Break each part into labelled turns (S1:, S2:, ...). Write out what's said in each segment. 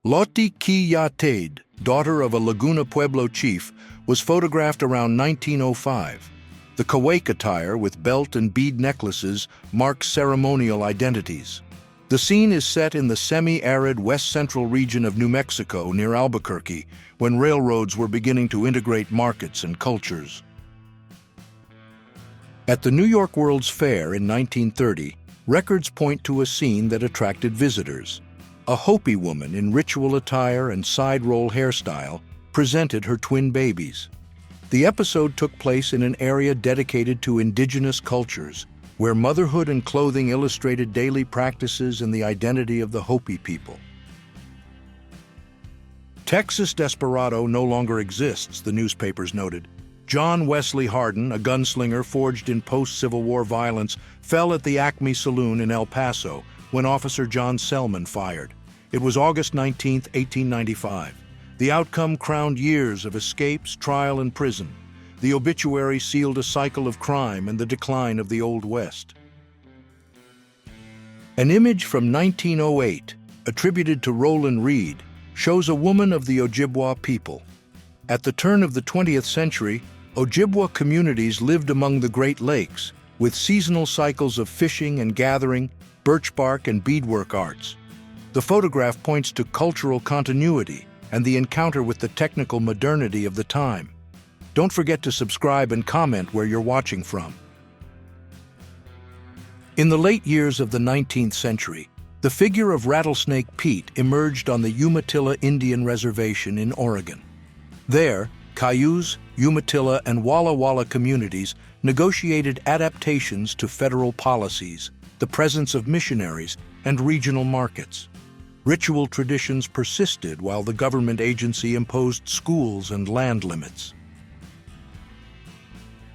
S1: Curated, daughter of a Laguna Pueblo chief, was photographed around 1905. The Kawake attire with belt and bead necklaces marks ceremonial identities. The scene is set in the semi-arid west-central region of New Mexico near Albuquerque, when railroads were beginning to integrate markets and cultures. At the New York World's Fair in 1930, records point to a scene that attracted visitors. A Hopi woman in ritual attire and side-roll hairstyle presented her twin babies. The episode took place in an area dedicated to indigenous cultures, where motherhood and clothing illustrated daily practices and the identity of the Hopi people. Texas desperado no longer exists, the newspapers noted. John Wesley Hardin, a gunslinger forged in post-Civil War violence, fell at the Acme Saloon in El Paso when Officer John Selman fired. It was August 19, 1895. The outcome crowned years of escapes, trial, and prison. The obituary sealed a cycle of crime and the decline of the Old West. An image from 1908, attributed to Roland Reed, shows a woman of the Ojibwa people. At the turn of the 20th century, Ojibwa communities lived among the Great Lakes, with seasonal cycles of fishing and gathering, birch bark and beadwork arts. The photograph points to cultural continuity and the encounter with the technical modernity of the time. Don't forget to subscribe and comment where you're watching from. In the late years of the 19th century, the figure of Rattlesnake Pete emerged on the Umatilla Indian Reservation in Oregon. There, Cayuse, Umatilla, and Walla Walla communities negotiated adaptations to federal policies, the presence of missionaries, and regional markets. Ritual traditions persisted while the government agency imposed schools and land limits.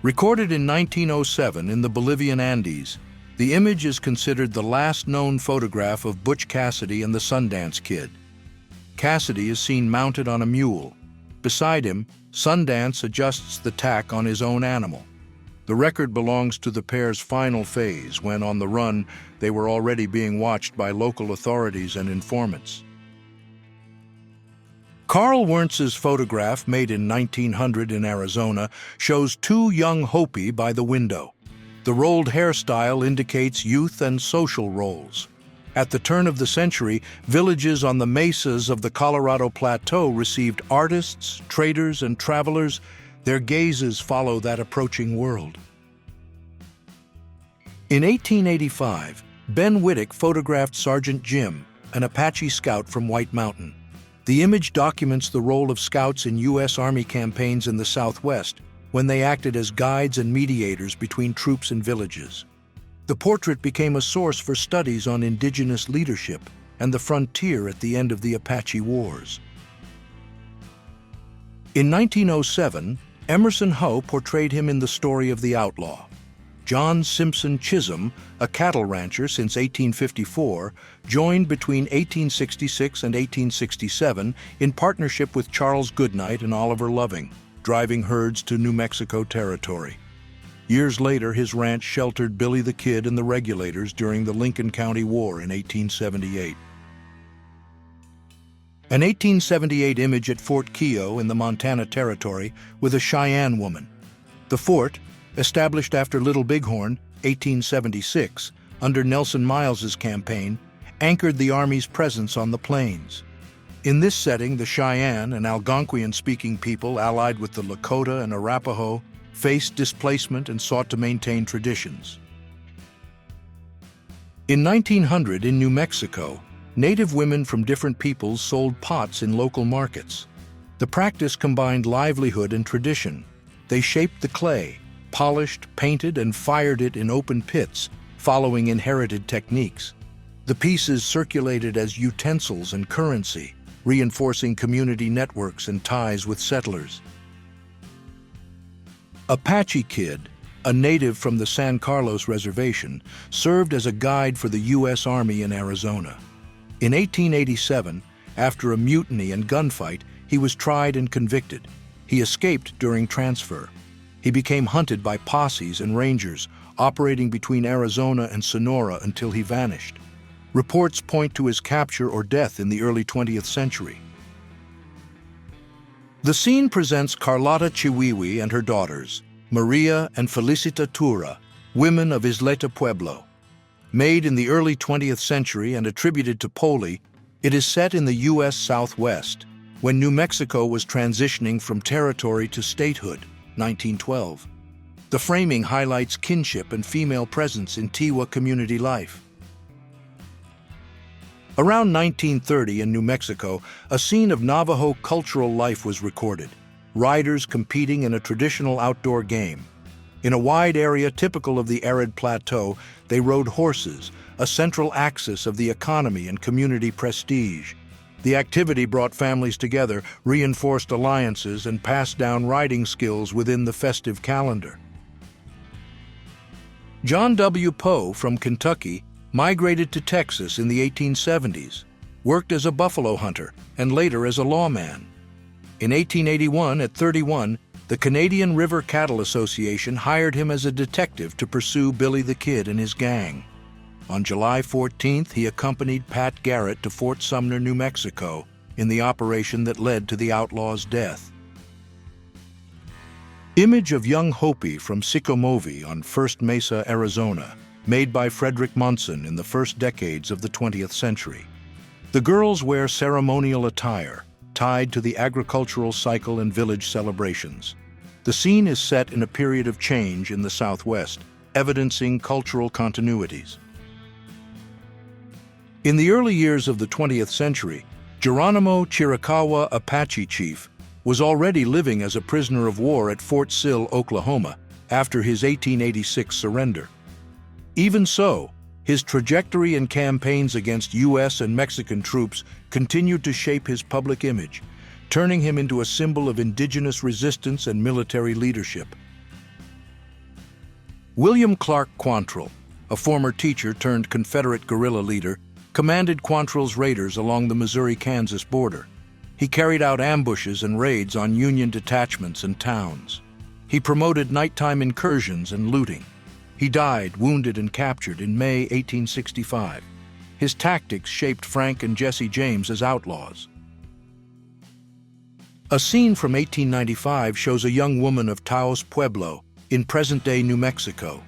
S1: Recorded in 1907 in the Bolivian Andes, the image is considered the last known photograph of Butch Cassidy and the Sundance Kid. Cassidy is seen mounted on a mule. Beside him, Sundance adjusts the tack on his own animal. The record belongs to the pair's final phase, when on the run, they were already being watched by local authorities and informants. Carl Wernitz's photograph, made in 1900 in Arizona, shows two young Hopi by the window. The rolled hairstyle indicates youth and social roles. At the turn of the century, villages on the mesas of the Colorado Plateau received artists, traders, and travelers. Their gazes follow that approaching world. In 1885, Ben Whittick photographed Sergeant Jim, an Apache scout from White Mountain. The image documents the role of scouts in U.S. Army campaigns in the Southwest, when they acted as guides and mediators between troops and villages. The portrait became a source for studies on indigenous leadership and the frontier at the end of the Apache Wars. In 1907, Emerson Hough portrayed him in The Story of the Outlaw. John Simpson Chisholm, a cattle rancher since 1854, joined between 1866 and 1867 in partnership with Charles Goodnight and Oliver Loving, driving herds to New Mexico territory. Years later, his ranch sheltered Billy the Kid and the Regulators during the Lincoln County War in 1878. An 1878 image at Fort Keogh in the Montana Territory with a Cheyenne woman. The fort, established after Little Bighorn, 1876, under Nelson Miles's campaign, anchored the Army's presence on the plains. In this setting, the Cheyenne, an Algonquian-speaking people allied with the Lakota and Arapaho, faced displacement and sought to maintain traditions. In 1900, in New Mexico, Native women from different peoples sold pots in local markets. The practice combined livelihood and tradition. They shaped the clay, polished, painted, and fired it in open pits, following inherited techniques. The pieces circulated as utensils and currency, reinforcing community networks and ties with settlers. Apache Kid, a native from the San Carlos Reservation, served as a guide for the U.S. Army in Arizona. In 1887, after a mutiny and gunfight, he was tried and convicted. He escaped during transfer. He became hunted by posses and rangers, operating between Arizona and Sonora until he vanished. Reports point to his capture or death in the early 20th century. The scene presents Carlotta Chiwiwi and her daughters, Maria and Felicita Tura, women of Isleta Pueblo. Made in the early 20th century and attributed to Poli, it is set in the U.S. Southwest, when New Mexico was transitioning from territory to statehood, 1912. The framing highlights kinship and female presence in Tiwa community life. Around 1930 in New Mexico, a scene of Navajo cultural life was recorded, riders competing in a traditional outdoor game. In a wide area typical of the arid plateau, they rode horses, a central axis of the economy and community prestige. The activity brought families together, reinforced alliances, and passed down riding skills within the festive calendar. John W. Poe from Kentucky migrated to Texas in the 1870s, worked as a buffalo hunter, and later as a lawman. In 1881, at 31, the Canadian River Cattle Association hired him as a detective to pursue Billy the Kid and his gang. On July 14th, he accompanied Pat Garrett to Fort Sumner, New Mexico, in the operation that led to the outlaw's death. Image of young Hopi from Sikomovi on First Mesa, Arizona, made by Frederick Monson in the first decades of the 20th century. The girls wear ceremonial attire, tied to the agricultural cycle and village celebrations. The scene is set in a period of change in the Southwest, evidencing cultural continuities. In the early years of the 20th century, Geronimo Chiricahua Apache chief was already living as a prisoner of war at Fort Sill, Oklahoma, after his 1886 surrender. Even so, his trajectory and campaigns against U.S. and Mexican troops continued to shape his public image, turning him into a symbol of indigenous resistance and military leadership. William Clark Quantrill, a former teacher turned Confederate guerrilla leader, commanded Quantrill's raiders along the Missouri-Kansas border. He carried out ambushes and raids on Union detachments and towns. He promoted nighttime incursions and looting. He died, wounded and captured in May 1865. His tactics shaped Frank and Jesse James as outlaws. A scene from 1895 shows a young woman of Taos Pueblo in present-day New Mexico.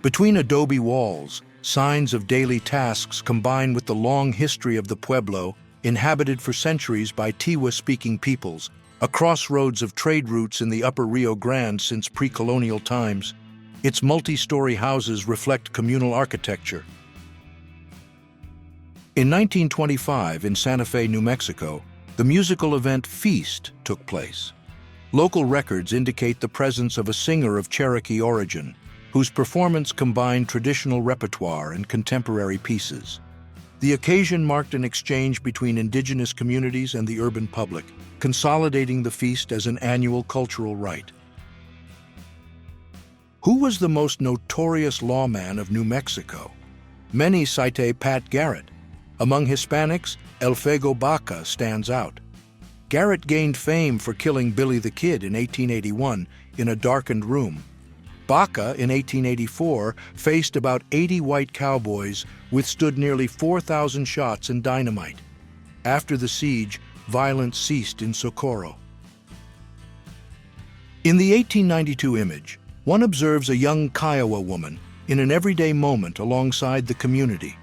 S1: Between adobe walls, signs of daily tasks combine with the long history of the Pueblo, inhabited for centuries by Tiwa-speaking peoples, a crossroads of trade routes in the upper Rio Grande since pre-colonial times. Its multi-story houses reflect communal architecture. In 1925, in Santa Fe, New Mexico, the musical event Feast took place. Local records indicate the presence of a singer of Cherokee origin, whose performance combined traditional repertoire and contemporary pieces. The occasion marked an exchange between indigenous communities and the urban public, consolidating the feast as an annual cultural rite. Who was the most notorious lawman of New Mexico? Many cite Pat Garrett. Among Hispanics, El Fuego Baca stands out. Garrett gained fame for killing Billy the Kid in 1881 in a darkened room. Baca, in 1884, faced about 80 white cowboys, withstood nearly 4,000 shots and dynamite. After the siege, violence ceased in Socorro. In the 1892 image, one observes a young Kiowa woman in an everyday moment alongside the community.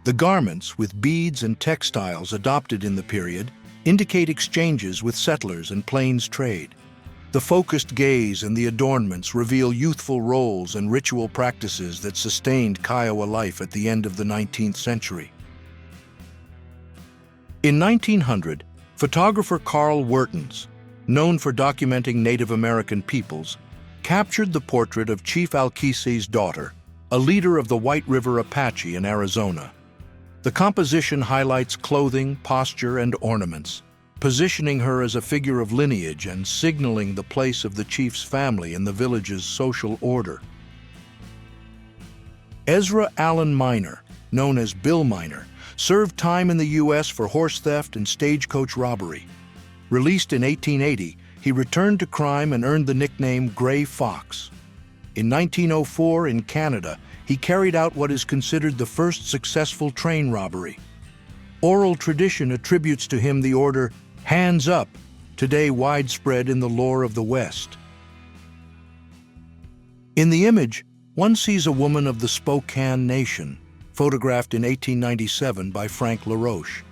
S1: The garments, with beads and textiles adopted in the period, indicate exchanges with settlers and plains trade. The focused gaze and the adornments reveal youthful roles and ritual practices that sustained Kiowa life at the end of the 19th century. In 1900, photographer Carl Wertens, known for documenting Native American peoples, captured the portrait of Chief Alquice's daughter, a leader of the White River Apache in Arizona. The composition highlights clothing, posture, and ornaments, positioning her as a figure of lineage and signaling the place of the chief's family in the village's social order. Ezra Allen Minor, known as Bill Minor, served time in the U.S. for horse theft and stagecoach robbery. Released in 1880, he returned to crime and earned the nickname Gray Fox. In 1904, in Canada, he carried out what is considered the first successful train robbery. Oral tradition attributes to him the order, "Hands up," today widespread in the lore of the West. In the image, one sees a woman of the Spokane Nation, photographed in 1897 by Frank LaRoche.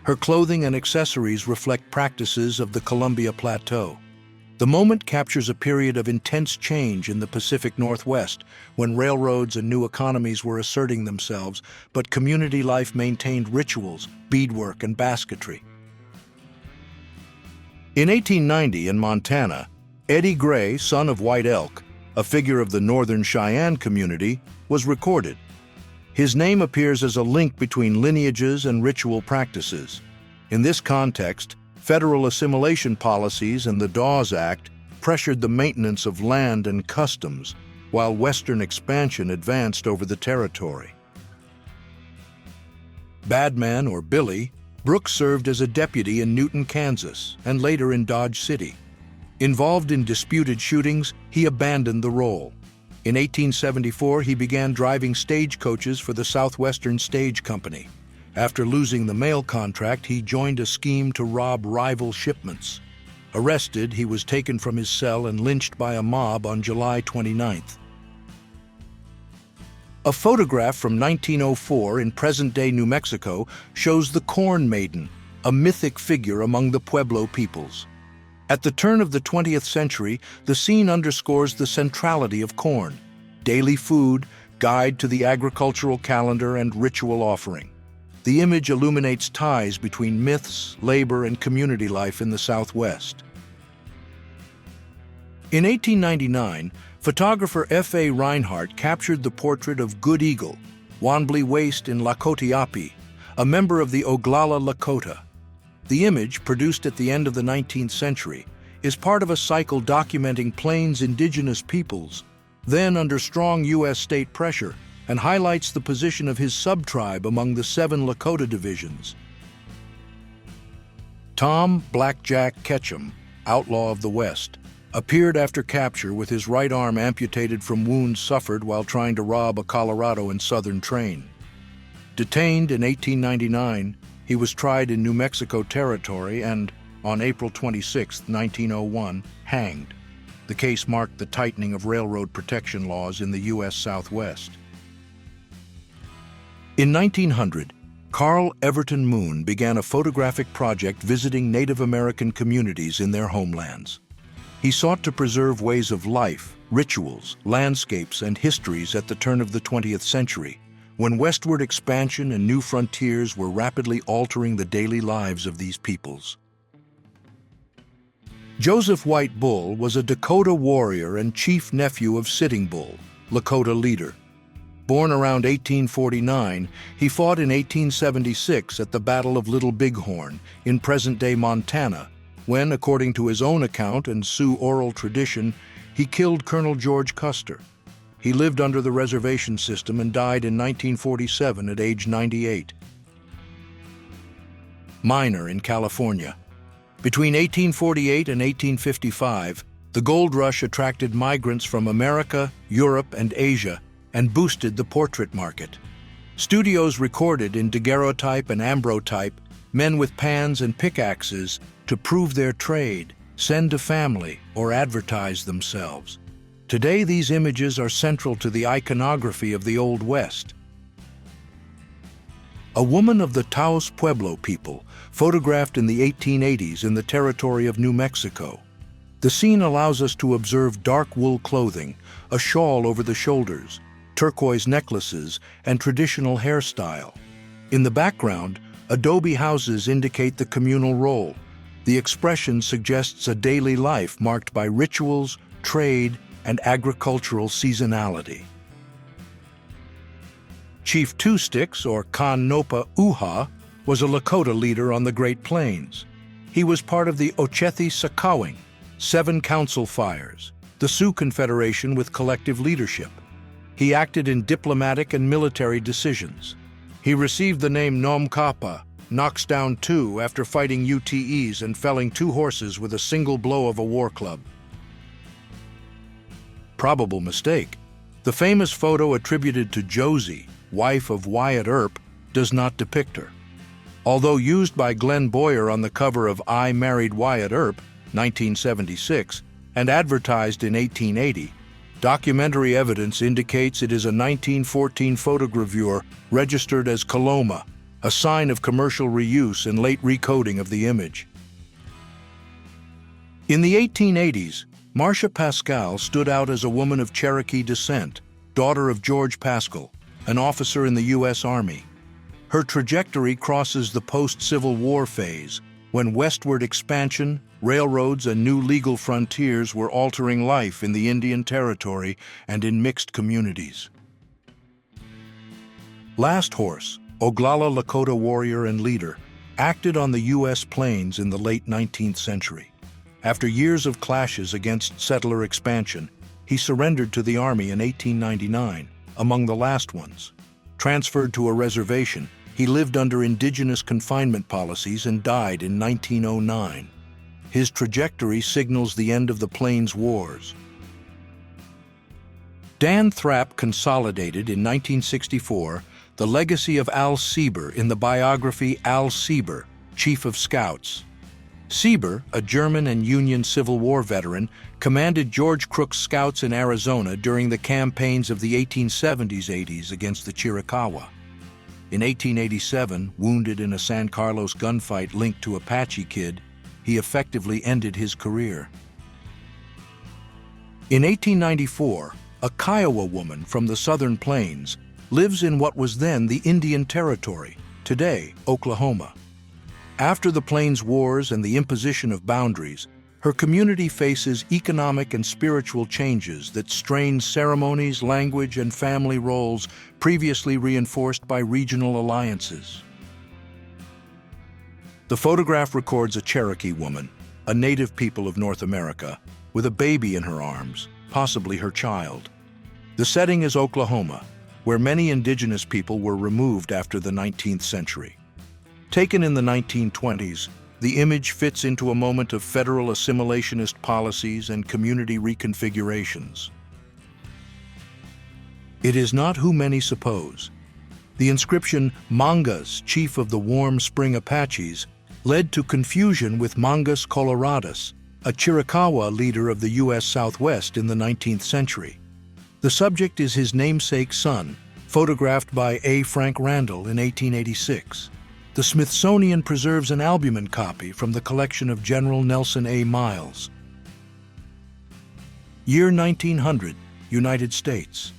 S1: Her clothing and accessories reflect practices of the Columbia Plateau. The moment captures a period of intense change in the Pacific Northwest, when railroads and new economies were asserting themselves, but community life maintained rituals, beadwork, and basketry. In 1890, in Montana, Eddie Gray, son of White Elk, a figure of the Northern Cheyenne community, was recorded. His name appears as a link between lineages and ritual practices. In this context, federal assimilation policies and the Dawes Act pressured the maintenance of land and customs, while Western expansion advanced over the territory. Badman, or Billy, Brooks served as a deputy in Newton, Kansas, and later in Dodge City. Involved in disputed shootings, he abandoned the role. In 1874, he began driving stagecoaches for the Southwestern Stage Company. After losing the mail contract, he joined a scheme to rob rival shipments. Arrested, he was taken from his cell and lynched by a mob on July 29th. A photograph from 1904 in present-day New Mexico shows the Corn Maiden, a mythic figure among the Pueblo peoples. At the turn of the 20th century, the scene underscores the centrality of corn, daily food, guide to the agricultural calendar, and ritual offering. The image illuminates ties between myths, labor, and community life in the Southwest. In 1899, photographer F.A. Reinhardt captured the portrait of Good Eagle, Wanblee Waste in Lakotiapi, a member of the Oglala Lakota. The image, produced at the end of the 19th century, is part of a cycle documenting Plains indigenous peoples, then under strong U.S. state pressure, and highlights the position of his subtribe among the 7 Lakota divisions. Tom "Blackjack" Ketchum, outlaw of the West, appeared after capture with his right arm amputated from wounds suffered while trying to rob a Colorado and Southern train. Detained in 1899, he was tried in New Mexico Territory and, on April 26, 1901, hanged. The case marked the tightening of railroad protection laws in the U.S. Southwest. In 1900, Carl Everton Moon began a photographic project visiting Native American communities in their homelands. He sought to preserve ways of life, rituals, landscapes, and histories at the turn of the 20th century, when westward expansion and new frontiers were rapidly altering the daily lives of these peoples. Joseph White Bull was a Dakota warrior and chief nephew of Sitting Bull, Lakota leader. Born around 1849, he fought in 1876 at the Battle of Little Bighorn in present-day Montana, when, according to his own account and Sioux oral tradition, he killed Colonel George Custer. He lived under the reservation system and died in 1947 at age 98. Miner in California. Between 1848 and 1855, the gold rush attracted migrants from America, Europe, and Asia and boosted the portrait market. Studios recorded in daguerreotype and ambrotype men with pans and pickaxes to prove their trade, send to family, or advertise themselves. Today, these images are central to the iconography of the Old West. A woman of the Taos Pueblo people, photographed in the 1880s in the territory of New Mexico. The scene allows us to observe dark wool clothing, a shawl over the shoulders, turquoise necklaces, and traditional hairstyle. In the background, adobe houses indicate the communal role. The expression suggests a daily life marked by rituals, trade, and agricultural seasonality. Chief Two Sticks, or Kan-Nopa Uha, was a Lakota leader on the Great Plains. He was part of the Ochethi-Sakowing, 7 council fires, the Sioux Confederation with collective leadership. He acted in diplomatic and military decisions. He received the name Nom Kappa, knocks down 2, after fighting UTEs and felling 2 horses with a single blow of a war club. Probable mistake. The famous photo attributed to Josie, wife of Wyatt Earp, does not depict her. Although used by Glenn Boyer on the cover of I Married Wyatt Earp, 1976, and advertised in 1880, documentary evidence indicates it is a 1914 photogravure registered as Coloma, a sign of commercial reuse and late recoding of the image. In the 1880s, Marcia Pascal stood out as a woman of Cherokee descent, daughter of George Pascal, an officer in the U.S. Army. Her trajectory crosses the post-Civil War phase, when westward expansion, railroads, and new legal frontiers were altering life in the Indian Territory and in mixed communities. Last Horse, Oglala Lakota warrior and leader, acted on the U.S. plains in the late 19th century. After years of clashes against settler expansion, he surrendered to the Army in 1899, among the last ones. Transferred to a reservation, he lived under indigenous confinement policies and died in 1909. His trajectory signals the end of the Plains Wars. Dan Thrapp consolidated in 1964 the legacy of Al Sieber in the biography Al Sieber, Chief of Scouts. Sieber, a German and Union Civil War veteran, commanded George Crook's Scouts in Arizona during the campaigns of the 1870s-80s against the Chiricahua. In 1887, wounded in a San Carlos gunfight linked to Apache Kid, he effectively ended his career. In 1894, a Kiowa woman from the Southern Plains lives in what was then the Indian Territory, today Oklahoma. After the Plains Wars and the imposition of boundaries, her community faces economic and spiritual changes that strain ceremonies, language, and family roles previously reinforced by regional alliances. The photograph records a Cherokee woman, a native people of North America, with a baby in her arms, possibly her child. The setting is Oklahoma, where many indigenous people were removed after the 19th century. Taken in the 1920s, the image fits into a moment of federal assimilationist policies and community reconfigurations. It is not who many suppose. The inscription, Mangas, chief of the Warm Spring Apaches, led to confusion with Mangus Coloradus, a Chiricahua leader of the U.S. Southwest in the 19th century. The subject is his namesake son, photographed by A. Frank Randall in 1886. The Smithsonian preserves an albumen copy from the collection of General Nelson A. Miles. Year 1900, United States.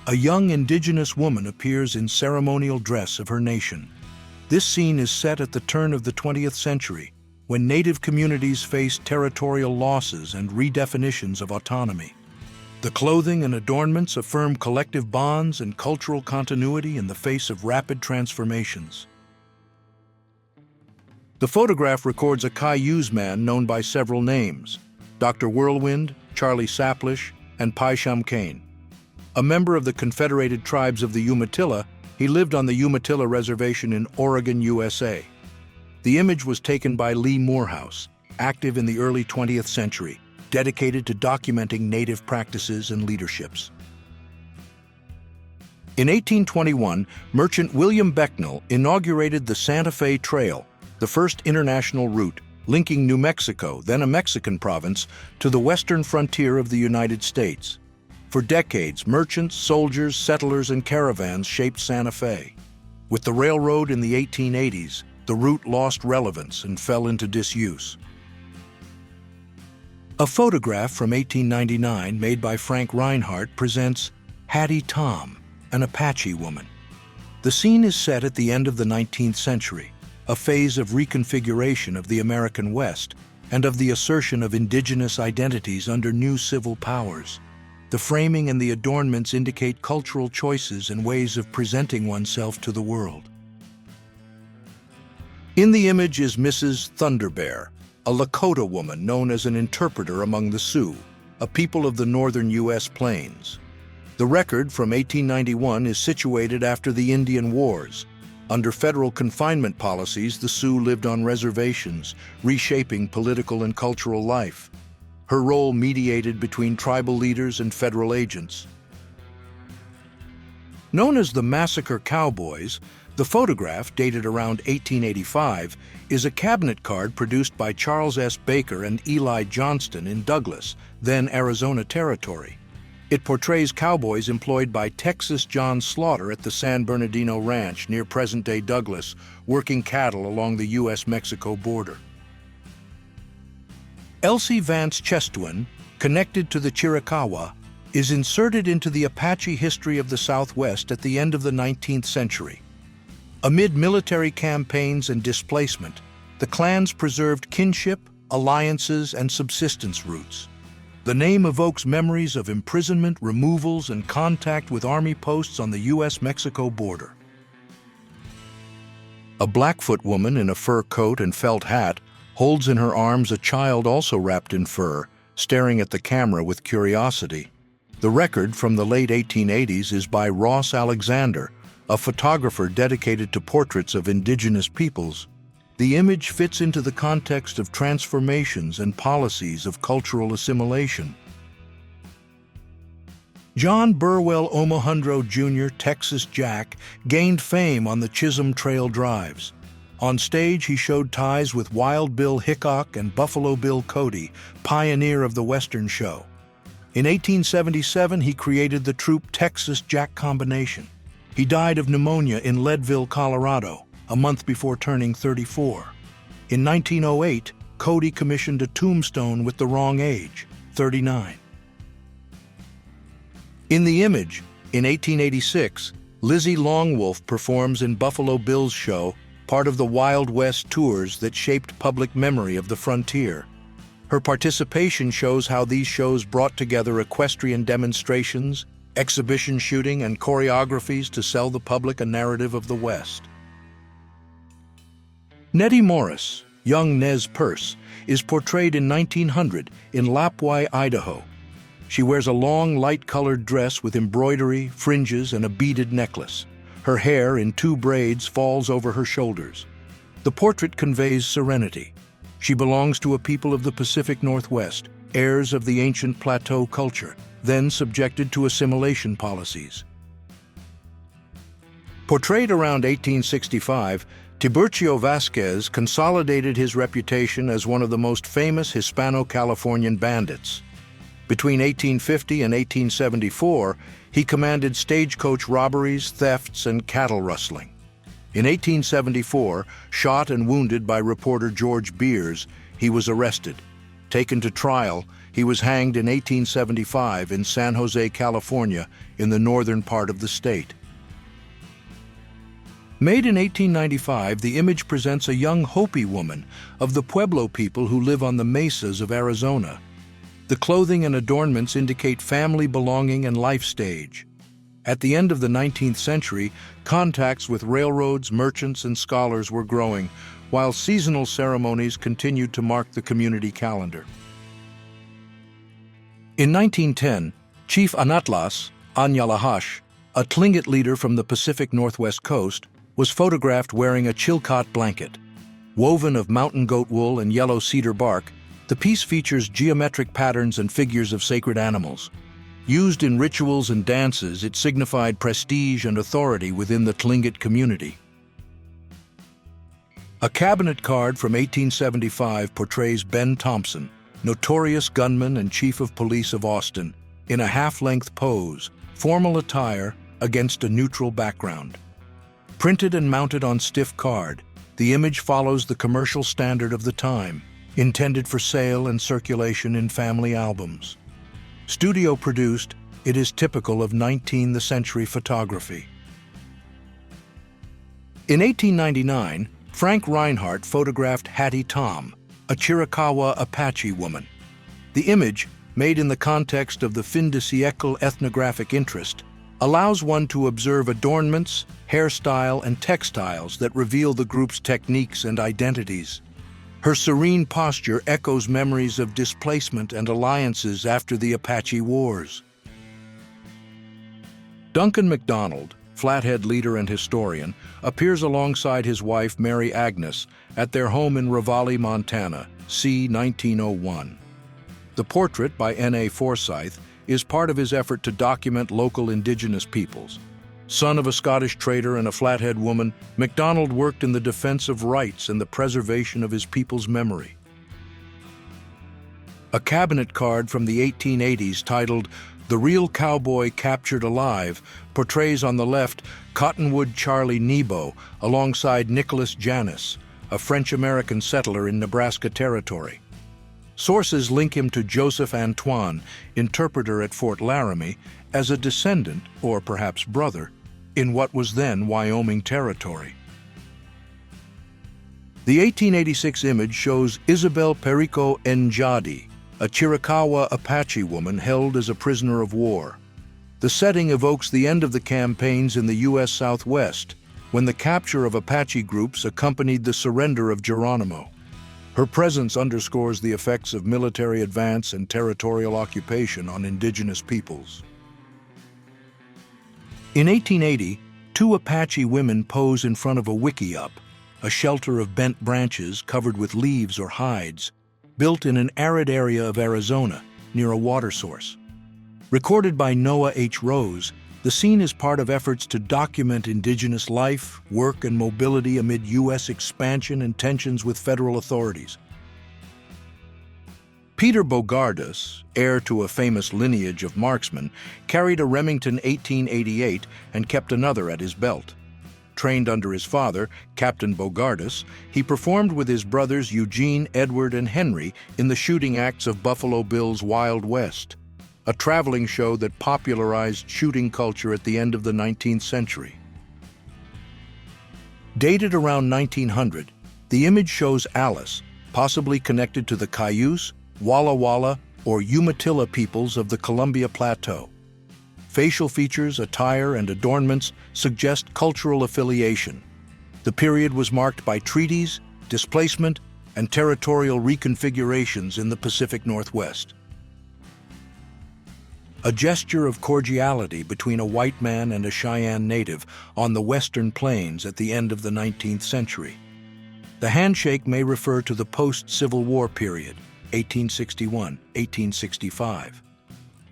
S1: A young indigenous woman appears in ceremonial dress of her nation. This scene is set at the turn of the 20th century, when native communities faced territorial losses and redefinitions of autonomy. The clothing and adornments affirm collective bonds and cultural continuity in the face of rapid transformations. The photograph records a Cayuse man known by several names: Dr. Whirlwind, Charlie Saplish, and Paisham Kane. A member of the Confederated Tribes of the Umatilla, he lived on the Umatilla Reservation in Oregon, USA. The image was taken by Lee Morehouse, active in the early 20th century, dedicated to documenting Native practices and leaderships. In 1821, merchant William Becknell inaugurated the Santa Fe Trail, the first international route linking New Mexico, then a Mexican province, to the western frontier of the United States. For decades, merchants, soldiers, settlers, and caravans shaped Santa Fe. With the railroad in the 1880s, the route lost relevance and fell into disuse. A photograph from 1899 made by Frank Reinhardt presents Hattie Tom, an Apache woman. The scene is set at the end of the 19th century, a phase of reconfiguration of the American West and of the assertion of indigenous identities under new civil powers. The framing and the adornments indicate cultural choices and ways of presenting oneself to the world. In the image is Mrs. Thunderbear, a Lakota woman known as an interpreter among the Sioux, a people of the northern U.S. plains. The record from 1891 is situated after the Indian Wars. Under federal confinement policies, the Sioux lived on reservations, reshaping political and cultural life. Her role mediated between tribal leaders and federal agents. Known as the Massacre Cowboys, the photograph, dated around 1885, is a cabinet card produced by Charles S. Baker and Eli Johnston in Douglas, then Arizona Territory. It portrays cowboys employed by Texas John Slaughter at the San Bernardino Ranch near present-day Douglas, working cattle along the U.S.-Mexico border. Elsie Vance Chestuan, connected to the Chiricahua, is inserted into the Apache history of the Southwest at the end of the 19th century. Amid military campaigns and displacement, the clans preserved kinship, alliances, and subsistence routes. The name evokes memories of imprisonment, removals, and contact with army posts on the U.S.-Mexico border. A Blackfoot woman in a fur coat and felt hat holds in her arms a child also wrapped in fur, staring at the camera with curiosity. The record from the late 1880s is by Ross Alexander, a photographer dedicated to portraits of indigenous peoples. The image fits into the context of transformations and policies of cultural assimilation. John Burwell Omohundro Jr., Texas Jack, gained fame on the Chisholm Trail drives. On stage, he showed ties with Wild Bill Hickok and Buffalo Bill Cody, pioneer of the Western show. In 1877, he created the troupe Texas Jack Combination. He died of pneumonia in Leadville, Colorado, a month before turning 34. In 1908, Cody commissioned a tombstone with the wrong age, 39. In the image, in 1886, Lizzie Longwolf performs in Buffalo Bill's show, part of the Wild West tours that shaped public memory of the frontier. Her participation shows how these shows brought together equestrian demonstrations, exhibition shooting, and choreographies to sell the public a narrative of the West. Nettie Morris, young Nez Perce, is portrayed in 1900 in Lapwai, Idaho. She wears a long, light-colored dress with embroidery, fringes, and a beaded necklace. Her hair, in 2 braids, falls over her shoulders. The portrait conveys serenity. She belongs to a people of the Pacific Northwest, heirs of the ancient plateau culture, then subjected to assimilation policies. Portrayed around 1865, Tiburcio Vasquez consolidated his reputation as one of the most famous Hispano-Californian bandits. Between 1850 and 1874, he commanded stagecoach robberies, thefts, and cattle rustling. In 1874, shot and wounded by reporter George Beers, he was arrested. Taken to trial, he was hanged in 1875 in San Jose, California, in the northern part of the state. Made in 1895, the image presents a young Hopi woman of the Pueblo people who live on the mesas of Arizona. The clothing and adornments indicate family belonging and life stage. At the end of the 19th century, contacts with railroads, merchants, and scholars were growing, while seasonal ceremonies continued to mark the community calendar. In 1910, Chief Anatlas Anyalahash, a Tlingit leader from the Pacific Northwest coast, was photographed wearing a Chilkat blanket. Woven of mountain goat wool and yellow cedar bark, the piece features geometric patterns and figures of sacred animals. Used in rituals and dances, it signified prestige and authority within the Tlingit community. A cabinet card from 1875 portrays Ben Thompson, notorious gunman and chief of police of Austin, in a half-length pose, formal attire against a neutral background. Printed and mounted on stiff card, the image follows the commercial standard of the time, intended for sale and circulation in family albums. Studio-produced, it is typical of 19th century photography. In 1899, Frank Reinhardt photographed Hattie Tom, a Chiricahua Apache woman. The image, made in the context of the fin de siècle ethnographic interest, allows one to observe adornments, hairstyle, and textiles that reveal the group's techniques and identities. Her serene posture echoes memories of displacement and alliances after the Apache Wars. Duncan MacDonald, Flathead leader and historian, appears alongside his wife Mary Agnes at their home in Ravalli, Montana, c. 1901. The portrait by N.A. Forsyth is part of his effort to document local indigenous peoples. Son of a Scottish trader and a Flathead woman, MacDonald worked in the defense of rights and the preservation of his people's memory. A cabinet card from the 1880s titled "The Real Cowboy Captured Alive" portrays on the left Cottonwood Charlie Nebo alongside Nicholas Janis, a French-American settler in Nebraska Territory. Sources link him to Joseph Antoine, interpreter at Fort Laramie, as a descendant, or perhaps brother, in what was then Wyoming Territory. The 1886 image shows Isabel Perico Njadi, a Chiricahua Apache woman held as a prisoner of war. The setting evokes the end of the campaigns in the U.S. Southwest, when the capture of Apache groups accompanied the surrender of Geronimo. Her presence underscores the effects of military advance and territorial occupation on indigenous peoples. In 1880, two Apache women pose in front of a wickiup, a shelter of bent branches covered with leaves or hides, built in an arid area of Arizona near a water source. Recorded by Noah H. Rose, the scene is part of efforts to document indigenous life, work, and mobility amid U.S. expansion and tensions with federal authorities. Peter Bogardus, heir to a famous lineage of marksmen, carried a Remington 1888 and kept another at his belt. Trained under his father, Captain Bogardus, he performed with his brothers Eugene, Edward, and Henry in the shooting acts of Buffalo Bill's Wild West, a traveling show that popularized shooting culture at the end of the 19th century. Dated around 1900, the image shows Alice, possibly connected to the Cayuse, Walla Walla, or Umatilla peoples of the Columbia Plateau. Facial features, attire, and adornments suggest cultural affiliation. The period was marked by treaties, displacement, and territorial reconfigurations in the Pacific Northwest. A gesture of cordiality between a white man and a Cheyenne native on the Western Plains at the end of the 19th century. The handshake may refer to the post-Civil War period, 1861-1865.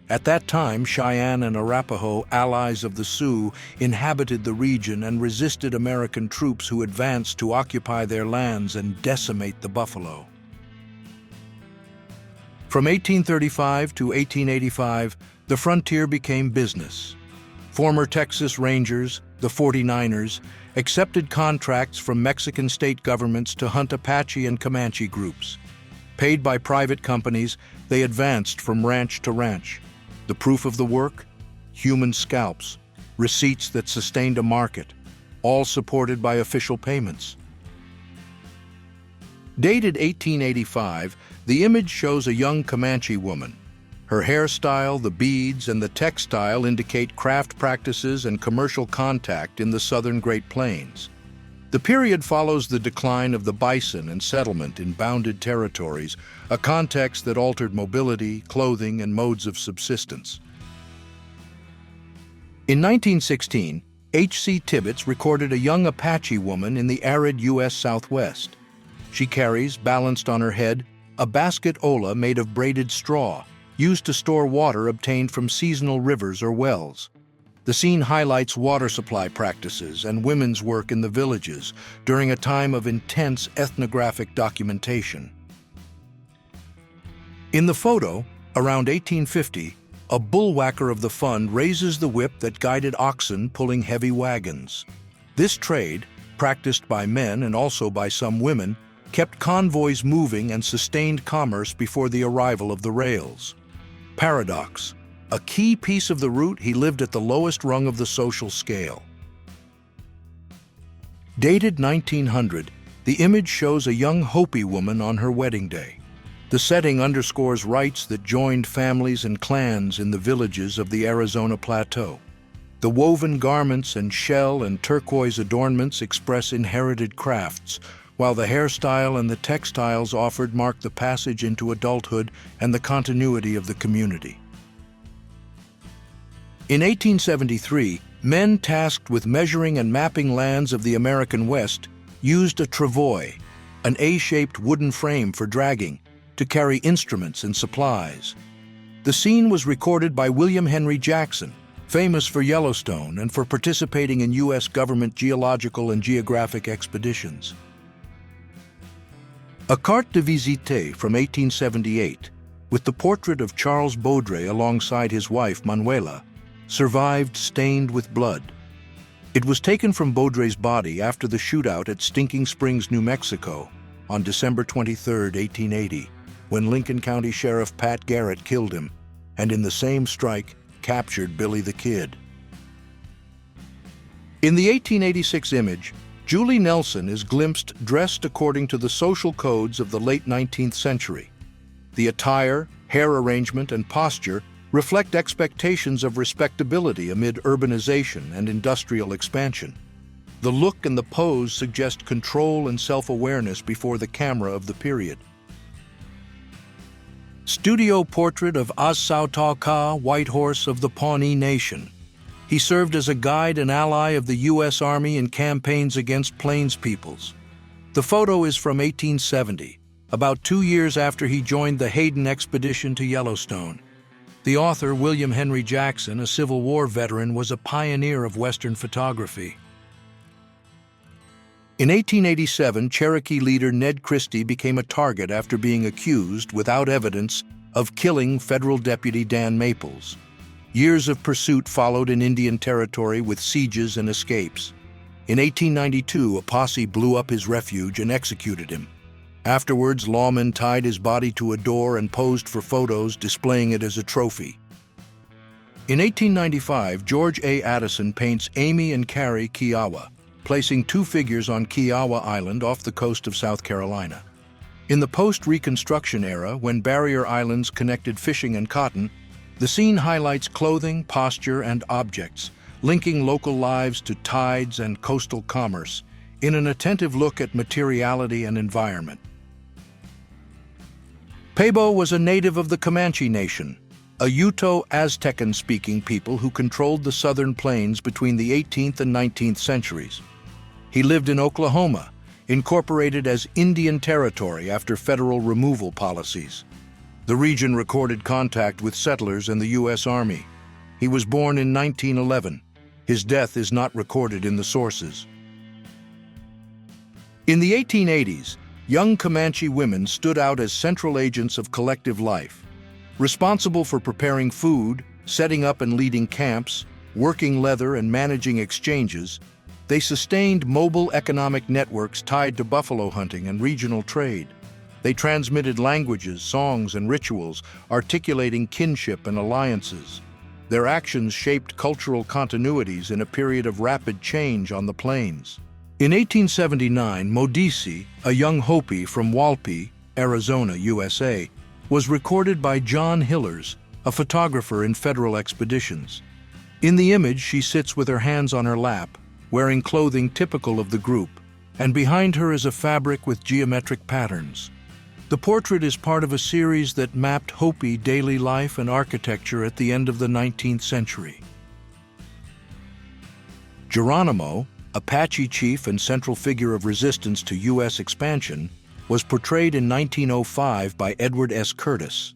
S1: At that time, Cheyenne and Arapaho, allies of the Sioux, inhabited the region and resisted American troops who advanced to occupy their lands and decimate the buffalo. From 1835 to 1885, the frontier became business. Former Texas Rangers, the 49ers, accepted contracts from Mexican state governments to hunt Apache and Comanche groups. Paid by private companies, they advanced from ranch to ranch. The proof of the work? Human scalps, receipts that sustained a market, all supported by official payments. Dated 1885, the image shows a young Comanche woman. Her hairstyle, the beads, and the textile indicate craft practices and commercial contact in the southern Great Plains. The period follows the decline of the bison and settlement in bounded territories, a context that altered mobility, clothing, and modes of subsistence. In 1916, H.C. Tibbets recorded a young Apache woman in the arid U.S. Southwest. She carries, balanced on her head, a basket ola made of braided straw, used to store water obtained from seasonal rivers or wells. The scene highlights water supply practices and women's work in the villages during a time of intense ethnographic documentation. In the photo, around 1850, a bullwhacker of the fund raises the whip that guided oxen pulling heavy wagons. This trade, practiced by men and also by some women, kept convoys moving and sustained commerce before the arrival of the rails. Paradox. A key piece of the route, he lived at the lowest rung of the social scale. Dated 1900, the image shows a young Hopi woman on her wedding day. The setting underscores rites that joined families and clans in the villages of the Arizona Plateau. The woven garments and shell and turquoise adornments express inherited crafts, while the hairstyle and the textiles offered mark the passage into adulthood and the continuity of the community. In 1873, men tasked with measuring and mapping lands of the American West used a travois, an A-shaped wooden frame for dragging, to carry instruments and supplies. The scene was recorded by William Henry Jackson, famous for Yellowstone and for participating in U.S. government geological and geographic expeditions. A carte de visite from 1878, with the portrait of Charles Baudry alongside his wife Manuela, survived stained with blood. It was taken from Baudry's body after the shootout at Stinking Springs, New Mexico, on December 23, 1880, when Lincoln County Sheriff Pat Garrett killed him, and in the same strike, captured Billy the Kid. In the 1886 image, Julie Nelson is glimpsed dressed according to the social codes of the late 19th century. The attire, hair arrangement, and posture reflect expectations of respectability amid urbanization and industrial expansion. The look and the pose suggest control and self-awareness before the camera of the period. Studio portrait of As-Sau-Ta Ka, White Horse of the Pawnee Nation. He served as a guide and ally of the U.S. Army in campaigns against Plains peoples. The photo is from 1870, about 2 years after he joined the Hayden expedition to Yellowstone. The author, William Henry Jackson, a Civil War veteran, was a pioneer of Western photography. In 1887, Cherokee leader Ned Christie became a target after being accused, without evidence, of killing federal deputy Dan Maples. Years of pursuit followed in Indian Territory with sieges and escapes. In 1892, a posse blew up his refuge and executed him. Afterwards, lawmen tied his body to a door and posed for photos, displaying it as a trophy. In 1895, George A. Addison paints Amy and Carrie Kiowa, placing 2 figures on Kiowa Island off the coast of South Carolina. In the post-Reconstruction era, when barrier islands connected fishing and cotton, the scene highlights clothing, posture, and objects, linking local lives to tides and coastal commerce, in an attentive look at materiality and environment. Pebo was a native of the Comanche Nation, a Uto-Aztecan-speaking people who controlled the southern plains between the 18th and 19th centuries. He lived in Oklahoma, incorporated as Indian Territory after federal removal policies. The region recorded contact with settlers and the U.S. Army. He was born in 1911. His death is not recorded in the sources. In the 1880s, young Comanche women stood out as central agents of collective life, responsible for preparing food, setting up and leading camps, working leather and managing exchanges. They sustained mobile economic networks tied to buffalo hunting and regional trade. They transmitted languages, songs, and rituals, articulating kinship and alliances. Their actions shaped cultural continuities in a period of rapid change on the plains. In 1879, Modisi, a young Hopi from Walpi, Arizona, USA, was recorded by John Hillers, a photographer in federal expeditions. In the image, she sits with her hands on her lap, wearing clothing typical of the group, and behind her is a fabric with geometric patterns. The portrait is part of a series that mapped Hopi daily life and architecture at the end of the 19th century. Geronimo, Apache chief and central figure of resistance to U.S. expansion, was portrayed in 1905 by Edward S. Curtis.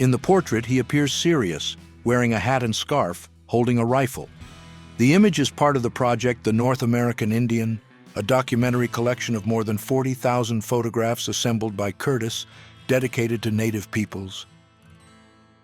S1: In the portrait, he appears serious, wearing a hat and scarf, holding a rifle. The image is part of the project The North American Indian, a documentary collection of more than 40,000 photographs assembled by Curtis, dedicated to Native peoples.